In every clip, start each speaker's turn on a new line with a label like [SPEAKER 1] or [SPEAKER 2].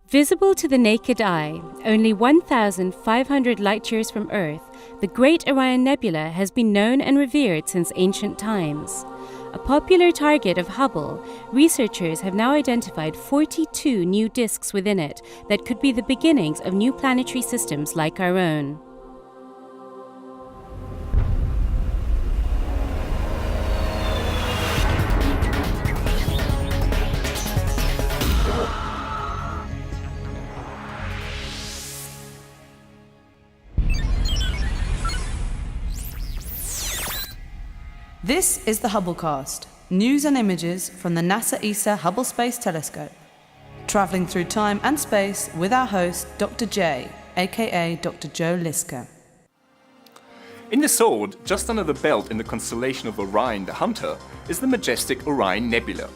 [SPEAKER 1] Visible to the naked eye, only 1,500 light-years from Earth, the Great Orion Nebula has been known and revered since ancient times. A popular target of Hubble, researchers have now identified 42 new disks within it that could be the beginnings of new planetary systems like our own.
[SPEAKER 2] This is the Hubblecast, news and images from the NASA ESA Hubble Space Telescope. Travelling through time and space with our host, Dr. J, aka Dr. Joe Liska.
[SPEAKER 3] In the sword, just under the belt in the constellation of Orion the Hunter, is the majestic Orion Nebula.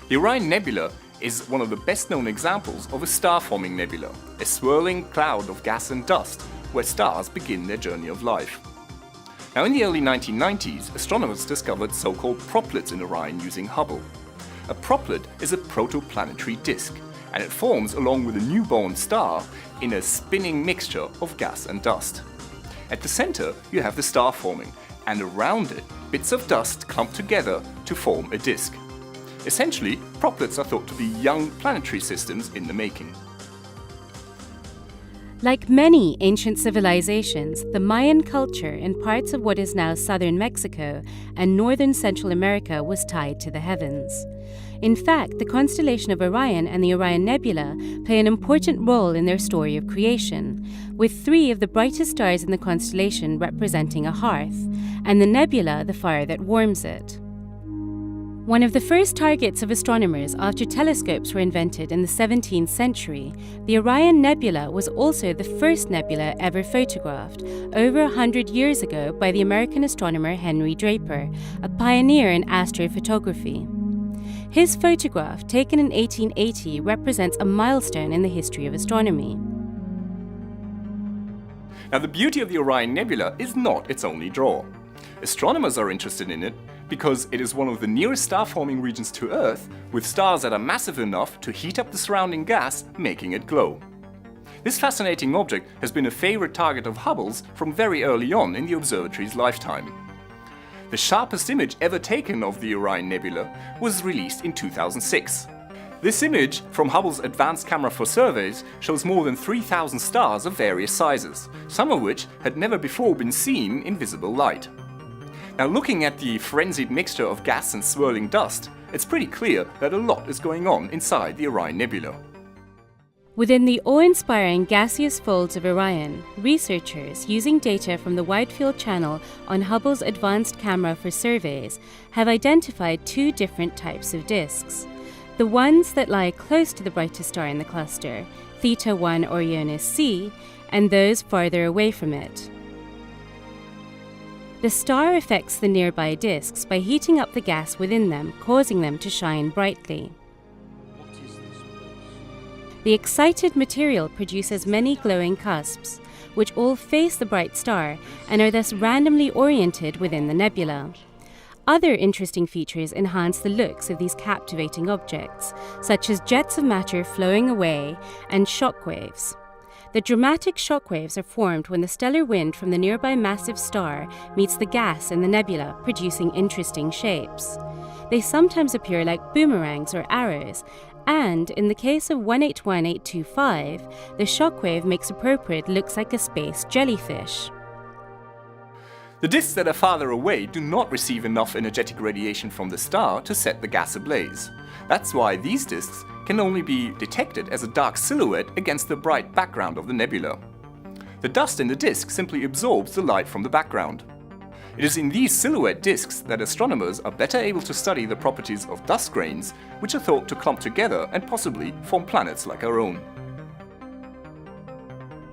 [SPEAKER 3] The Orion Nebula is one of the best-known examples of a star-forming nebula, a swirling cloud of gas and dust where stars begin their journey of life. Now, in the early 1990s, astronomers discovered so-called Proplyds in Orion using Hubble. A Proplyd is a protoplanetary disk, and it forms along with a newborn star in a spinning mixture of gas and dust. At the center, you have the star forming, and around it, bits of dust clump together to form a disk. Essentially, Proplyds are thought to be young planetary systems in the making.
[SPEAKER 1] Like many ancient civilizations, the Mayan culture in parts of what is now southern Mexico and northern Central America was tied to the heavens. In fact, the constellation of Orion and the Orion Nebula play an important role in their story of creation, with 3 of the brightest stars in the constellation representing a hearth, and the nebula the fire that warms it. One of the first targets of astronomers after telescopes were invented in the 17th century, the Orion Nebula was also the first nebula ever photographed, over 100 years ago by the American astronomer Henry Draper, a pioneer in astrophotography. His photograph, taken in 1880, represents a milestone in the history of astronomy.
[SPEAKER 3] Now, the beauty of the Orion Nebula is not its only draw. Astronomers are interested in it because it is one of the nearest star-forming regions to Earth, with stars that are massive enough to heat up the surrounding gas, making it glow. This fascinating object has been a favorite target of Hubble's from very early on in the observatory's lifetime. The sharpest image ever taken of the Orion Nebula was released in 2006. This image from Hubble's Advanced Camera for Surveys shows more than 3,000 stars of various sizes, some of which had never before been seen in visible light. Now, looking at the frenzied mixture of gas and swirling dust, it's pretty clear that a lot is going on inside the Orion Nebula.
[SPEAKER 1] Within the awe-inspiring gaseous folds of Orion, researchers, using data from the Wide Field Channel on Hubble's Advanced Camera for Surveys, have identified 2 different types of disks. The ones that lie close to the brightest star in the cluster, Theta 1 Orionis C, and those farther away from it. The star affects the nearby disks by heating up the gas within them, causing them to shine brightly. The excited material produces many glowing cusps, which all face the bright star and are thus randomly oriented within the nebula. Other interesting features enhance the looks of these captivating objects, such as jets of matter flowing away and shockwaves. The dramatic shockwaves are formed when the stellar wind from the nearby massive star meets the gas in the nebula, producing interesting shapes. They sometimes appear like boomerangs or arrows, and in the case of 181825, the shockwave makes a Proprid look like a space jellyfish.
[SPEAKER 3] The disks that are farther away do not receive enough energetic radiation from the star to set the gas ablaze. That's why these disks can only be detected as a dark silhouette against the bright background of the nebula. The dust in the disk simply absorbs the light from the background. It is in these silhouette disks that astronomers are better able to study the properties of dust grains, which are thought to clump together and possibly form planets like our own.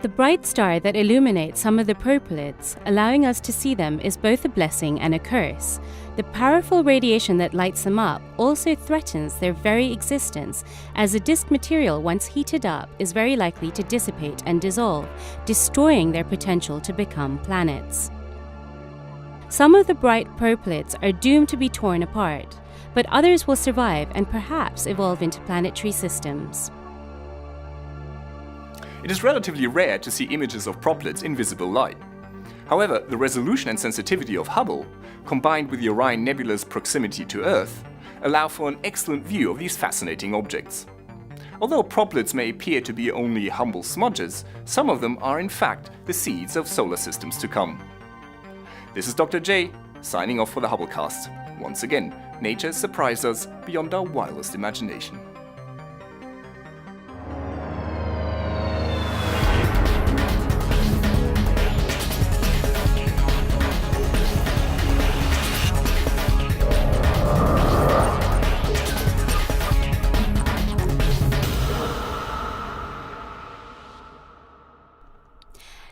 [SPEAKER 1] The bright star that illuminates some of the Proplyds, allowing us to see them, is both a blessing and a curse. The powerful radiation that lights them up also threatens their very existence, as the disk material, once heated up, is very likely to dissipate and dissolve, destroying their potential to become planets. Some of the bright Proplyds are doomed to be torn apart, but others will survive and perhaps evolve into planetary systems.
[SPEAKER 3] It is relatively rare to see images of Proplyds in visible light. However, the resolution and sensitivity of Hubble, combined with the Orion Nebula's proximity to Earth, allow for an excellent view of these fascinating objects. Although Proplyds may appear to be only humble smudges, some of them are in fact the seeds of solar systems to come. This is Dr. J, signing off for the Hubblecast. Once again, nature surprised us beyond our wildest imagination.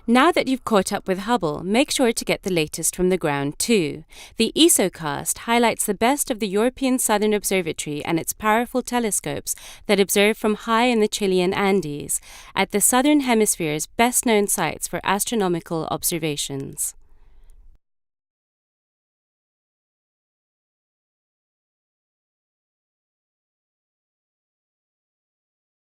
[SPEAKER 1] Now that you've caught up with Hubble, make sure to get the latest from the ground too. The ESA Cast highlights the best of the European Southern Observatory and its powerful telescopes that observe from high in the Chilean Andes, at the Southern Hemisphere's best-known sites for astronomical observations.